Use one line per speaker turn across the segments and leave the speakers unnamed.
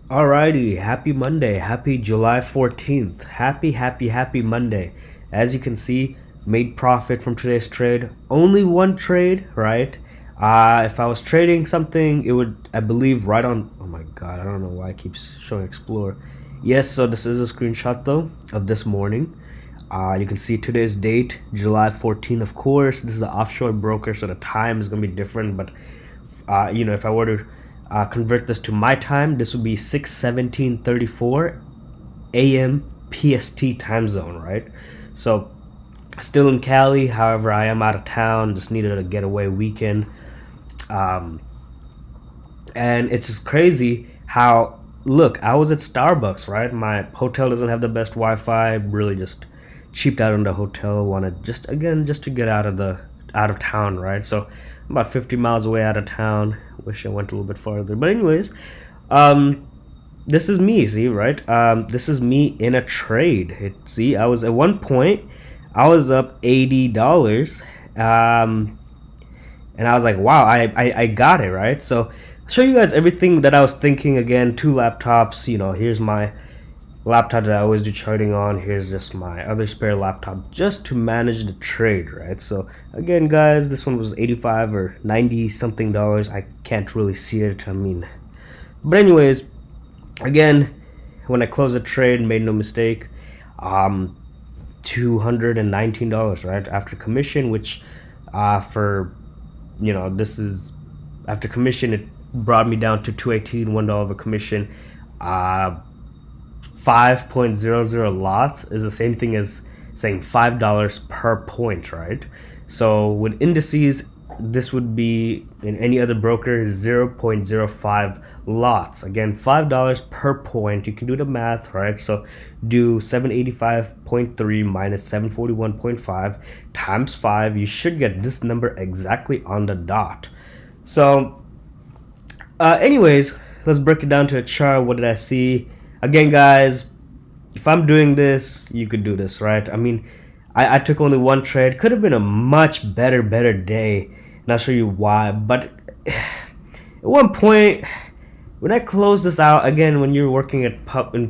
Alrighty, happy Monday, happy July 14th. Happy Monday. As you can see, made profit from today's trade. Only one trade, right? If I was trading something, it would, I believe, right on. Oh my god, I don't know why it keeps showing Explore. Yes, so this is a screenshot though of this morning. You can see today's date, July 14th. Of course, this is an offshore broker, so the time is going to be different, but if I were to convert this to my time, this would be 6:17:34 a.m. PST time zone, right? So still in Cali, however, I am out of town, just needed a getaway weekend. um, and it's just crazy how, look, I was at Starbucks, right? My hotel doesn't have the best Wi-Fi, really just cheaped out on the hotel, wanted just to get out of town, right? So I'm about 50 miles away out of town. Wish I went a little bit farther, but anyways, um this is me, see, right? This is me in a trade. See, I was at one point, I was up $80, and I was like, wow, I got it, right? So I'll show you guys everything that I was thinking. Again, two laptops. Here's my laptop that I always do charting on. Here's just my other spare laptop just to manage the trade, right? So again, guys, this one was 85 or 90 something dollars. I can't really see it, I mean, but anyways, again, when I closed the trade, made no mistake, $219, right, after commission, which for this is after commission, it brought me down to 218, $1 of a commission. 5.00 lots is the same thing as saying $5 per point, right? So with indices, this would be in any other broker 0.05 lots. Again, $5 per point. You can do the math, right? So do 785.3 minus 741.5 times 5. You should get this number exactly on the dot. So anyways, let's break it down to a chart. What did I see? Again, guys, if I'm doing this, you could do this, right? I mean, I took only one trade. Could have been a much better day. And I'll show you why. But at one point, when I closed this out, again, when you're working in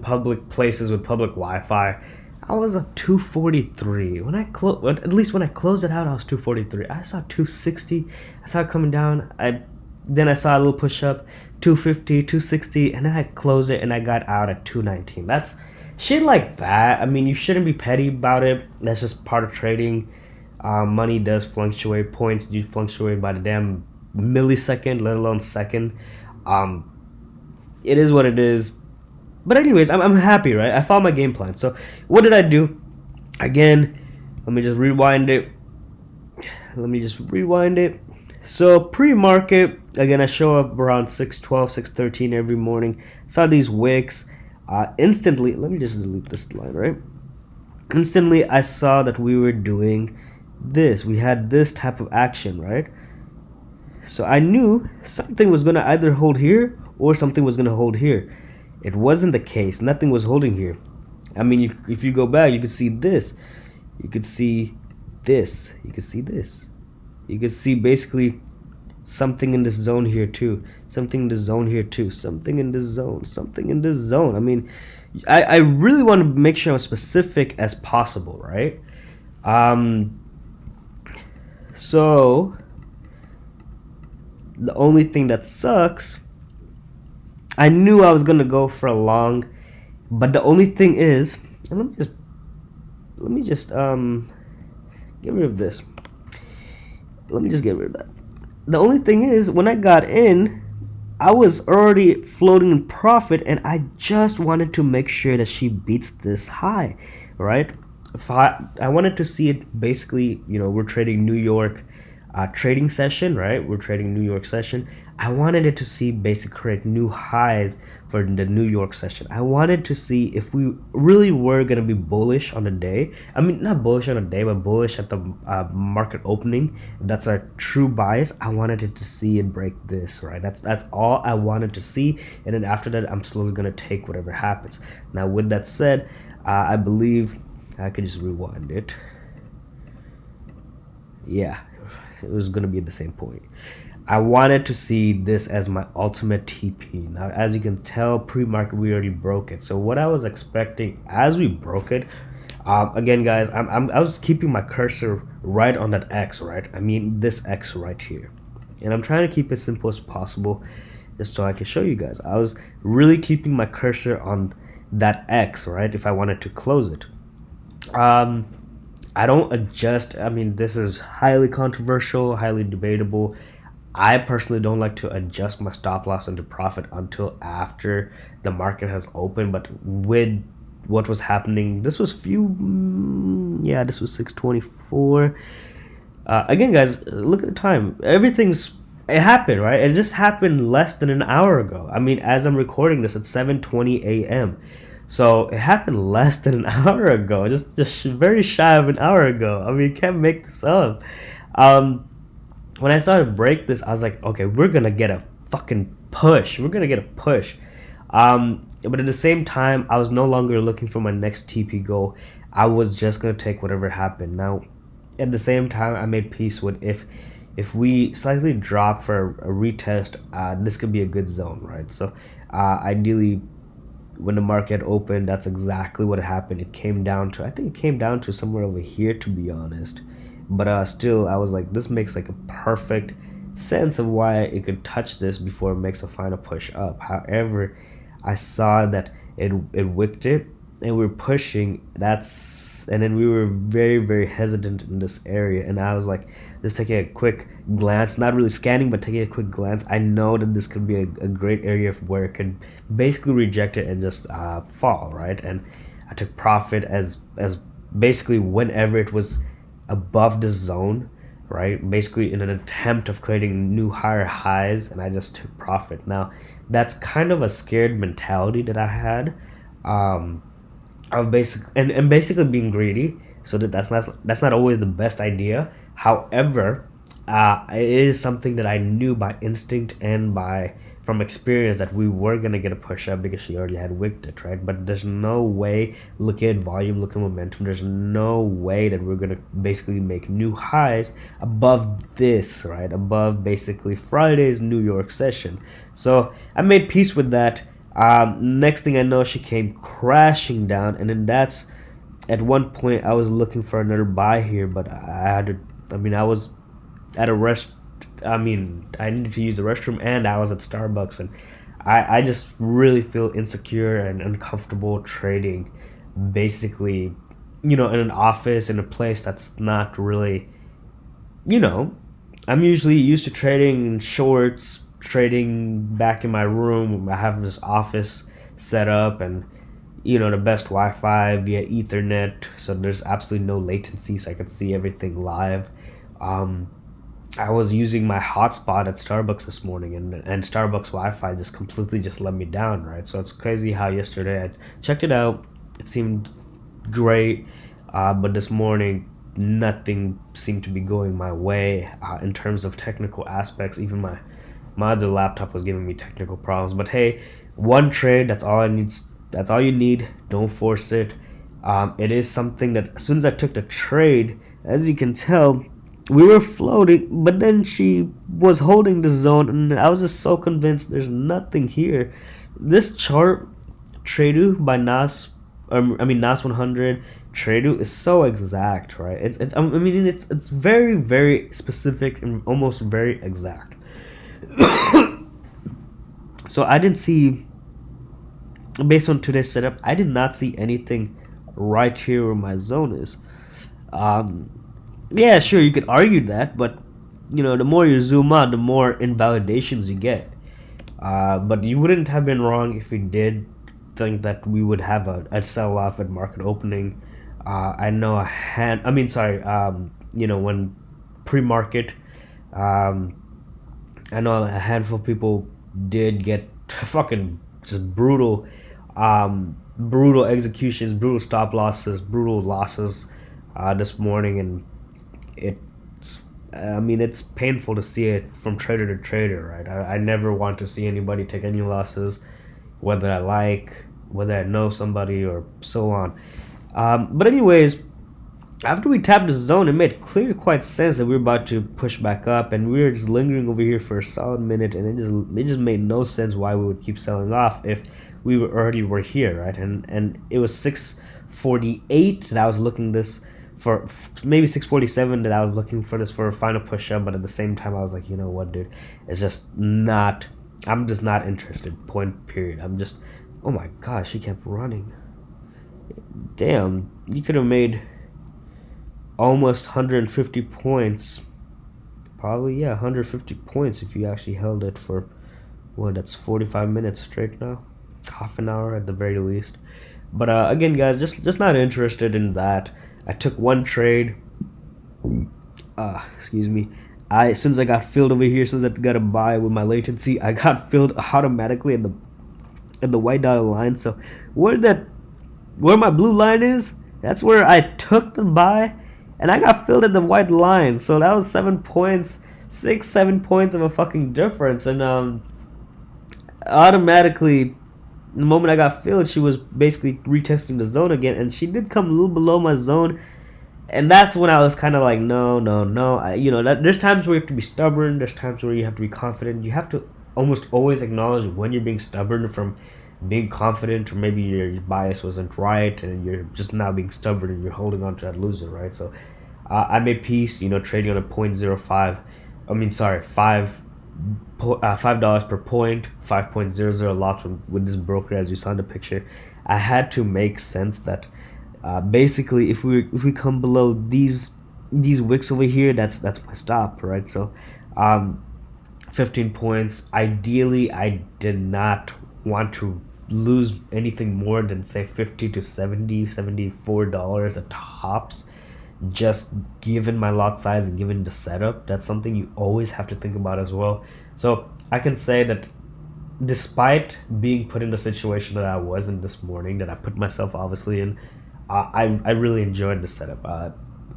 public places with public Wi-Fi, I was up 243. At least when I closed it out, I was 243. I saw 260. I saw it coming down. Then I saw a little push up, 250, 260, and then I closed it and I got out at 219. That's shit like that. I mean, you shouldn't be petty about it. That's just part of trading. Money does fluctuate. Points do fluctuate by the damn millisecond, let alone second. It is what it is. But anyways, I'm happy, right? I found my game plan. So what did I do? Again, let me just rewind it. So pre-market, again, I show up around 6:12, 6:13 every morning. Saw these wicks. Instantly, let me just delete this line, right? Instantly, I saw that we were doing this. We had this type of action, right? So I knew something was going to either hold here or something was going to hold here. It wasn't the case. Nothing was holding here. I mean, if you go back, you could see this. You could see this. You could see this. You could see basically something in this zone here too. Something in this zone here too. Something in this zone. Something in this zone. I mean, I really want to make sure I'm specific as possible, right? So the only thing that sucks, I knew I was gonna go for a long, but the only thing is, and let me just get rid of this. Let me just get rid of that. The only thing is, when I got in, I was already floating in profit, and I just wanted to make sure that she beats this high, right? If I wanted to see it basically, we're trading New York trading session, right? We're trading New York session. I wanted it to see basically create new highs for the New York session. I wanted to see if we really were going to be bullish on the day. I mean, not bullish on the day, but bullish at the market opening. That's our true bias. I wanted it to see it break this, right? That's all I wanted to see. And then after that, I'm slowly going to take whatever happens. Now, with that said, I believe I could just rewind it. Yeah, it was going to be at the same point. I wanted to see this as my ultimate TP. Now, as you can tell, pre-market we already broke it. So what I was expecting as we broke it, again, guys, I was keeping my cursor right on that X, right? I mean this X right here, and I'm trying to keep it simple as possible, just so I can show you guys. I was really keeping my cursor on that X, right? If I wanted to close it, I don't adjust. I mean, this is highly controversial, highly debatable. I personally don't like to adjust my stop loss into profit until after the market has opened. But with what was happening, this was this was 624. Again, guys, look at the time. It happened, right? It just happened less than an hour ago. I mean, as I'm recording this, it's 7:20 a.m. So it happened less than an hour ago, just very shy of an hour ago. I mean, you can't make this up. When I started to break this, I was like, okay, we're gonna get a fucking push. We're gonna get a push. But at the same time, I was no longer looking for my next TP goal. I was just gonna take whatever happened. Now, at the same time, I made peace with if we slightly drop for a retest, this could be a good zone, right? So ideally, when the market opened, that's exactly what happened. I think it came down to somewhere over here, to be honest. But still, I was like, this makes like a perfect sense of why it could touch this before it makes a final push up. However, I saw that it wicked it, and we were pushing. And then we were very, very hesitant in this area. And I was like, just taking a quick glance, not really scanning, but taking a quick glance. I know that this could be a great area where it could basically reject it and just fall, right? And I took profit as basically whenever it was above the zone, right? Basically in an attempt of creating new higher highs, and I just took profit. Now, that's kind of a scared mentality that I had. Of basically being greedy, so that's not always the best idea. However, it is something that I knew by instinct and from experience that we were gonna get a push up because she already had wicked it, right? But there's no way, looking at volume, looking at momentum, there's no way that we're gonna basically make new highs above this, right? Above basically Friday's New York session. So I made peace with that. Next thing I know, she came crashing down, and then that's at one point I was looking for another buy here, but I was at a I needed to use the restroom, and I was at Starbucks, and I just really feel insecure and uncomfortable trading, basically, in an office, in a place that's not really, I'm usually used to trading in shorts, trading back in my room. I have this office set up, and the best Wi-Fi via Ethernet, so there's absolutely no latency, so I could see everything live. I was using my hotspot at Starbucks this morning, and Starbucks Wi-Fi just completely just let me down, right? So it's crazy how yesterday I checked it out, it seemed great, but this morning nothing seemed to be going my way in terms of technical aspects. Even my other laptop was giving me technical problems. But hey, one trade, that's all you need. Don't force it. It is something that as soon as I took the trade, as you can tell, we were floating, but then she was holding the zone, and I was just so convinced there's nothing here. This chart, Tradu by NAS100, Tradu is so exact, right? It's very, very specific and almost very exact. So I didn't see, based on today's setup, I did not see anything right here where my zone is. Yeah, sure, you could argue that, but the more you zoom out, the more invalidations you get. But you wouldn't have been wrong if you did think that we would have a sell-off at market opening. I know when pre-market, I know a handful of people did get fucking just brutal executions, brutal stop losses, brutal losses this morning, and it's painful to see it from trader to trader, right? I never want to see anybody take any losses, whether I know somebody or so on. But anyways, after we tapped the zone, it made clear quite sense that we were about to push back up, and we were just lingering over here for a solid minute, and it just made no sense why we would keep selling off if we were here, right? And it was 648 that I was looking this for, maybe 647 that I was looking for this for a final push up, but at the same time I was like, you know what, dude, it's just not. I'm just not interested. Point period. I'm just. Oh my gosh, she kept running. Damn, you could have made almost 150 points, probably, yeah, 150 points if you actually held it for what, that's 45 minutes straight now, half an hour at the very least. But again, guys, just not interested in that. I took one trade, excuse me, as soon as I got filled over here, as soon as I got a buy with my latency, I got filled automatically at the white dotted line. So where my blue line is, that's where I took the buy, and I got filled at the white line. So that was 7 points, 7 points of a fucking difference. And automatically, the moment I got filled, she was basically retesting the zone again, and she did come a little below my zone. And that's when I was kind of like, no. There's times where you have to be stubborn. There's times where you have to be confident. You have to almost always acknowledge when you're being stubborn from being confident, or maybe your bias wasn't right and you're just now being stubborn and you're holding on to that loser, right? So I made peace, trading on a 0.05. I mean, sorry, $5 per point, 5.00 lots with this broker, as you saw in the picture. I had to make sense that basically if we come below these wicks over here, that's my stop, right? So 15 points. Ideally, I did not want to lose anything more than say 50 to 70, $74 at tops, just given my lot size and given the setup. That's something you always have to think about as well. So I can say that despite being put in the situation that I was in this morning, that I put myself obviously in, I really enjoyed the setup.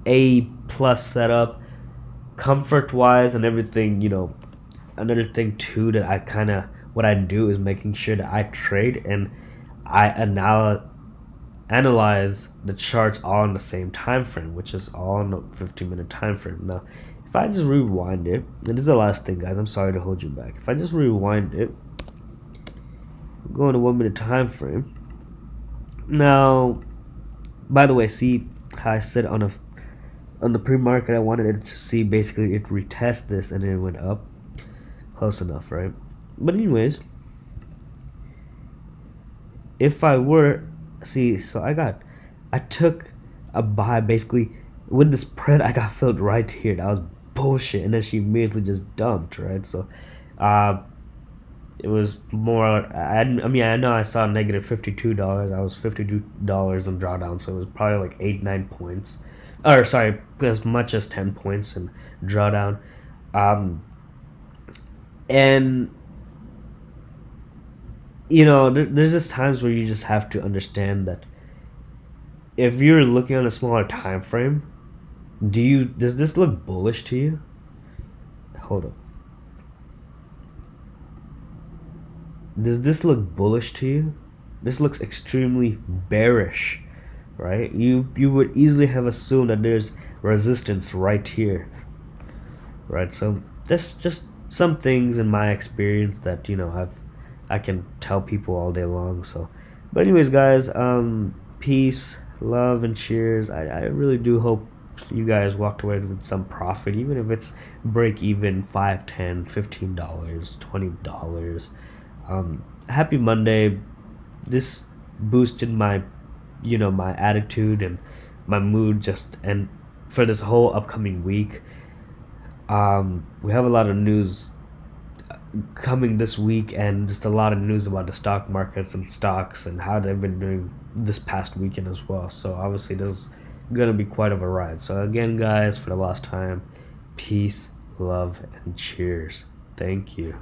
A plus setup, comfort wise and everything. Another thing too that what I do is making sure that I trade and I analyze the charts all in the same time frame, which is all in a 15-minute time frame. Now, if I just rewind it, and this is the last thing, guys, I'm sorry to hold you back. If I just rewind it, go on a 1-minute time frame. Now, by the way, see how I said on the pre-market, I wanted it to see basically it retest this and then it went up. Close enough, right? But anyways, if I were so I took a buy basically with this spread. I got filled right here. That was bullshit, and then she immediately just dumped, right? So it was more. I know I saw negative $52. I was $52 on drawdown, so it was probably like 8-9 points, or sorry, as much as 10 points in drawdown. And there's just times where you just have to understand that if you're looking on a smaller time frame, does this look bullish to you? Hold up. Does this look bullish to you? This looks extremely bearish, right? You would easily have assumed that there's resistance right here, right? So that's just some things in my experience that I can tell people all day long. So, but anyways, guys, peace, love, and cheers. I really do hope you guys walked away with some profit, even if it's break even, $5, $10, $15, $20. Happy Monday. This boosted my my attitude and my mood and for this whole upcoming week. We have a lot of news coming this week, and just a lot of news about the stock markets and stocks and how they've been doing this past weekend as well. So obviously this is gonna be quite of a ride. So again, guys, for the last time, peace, love, and cheers. Thank you.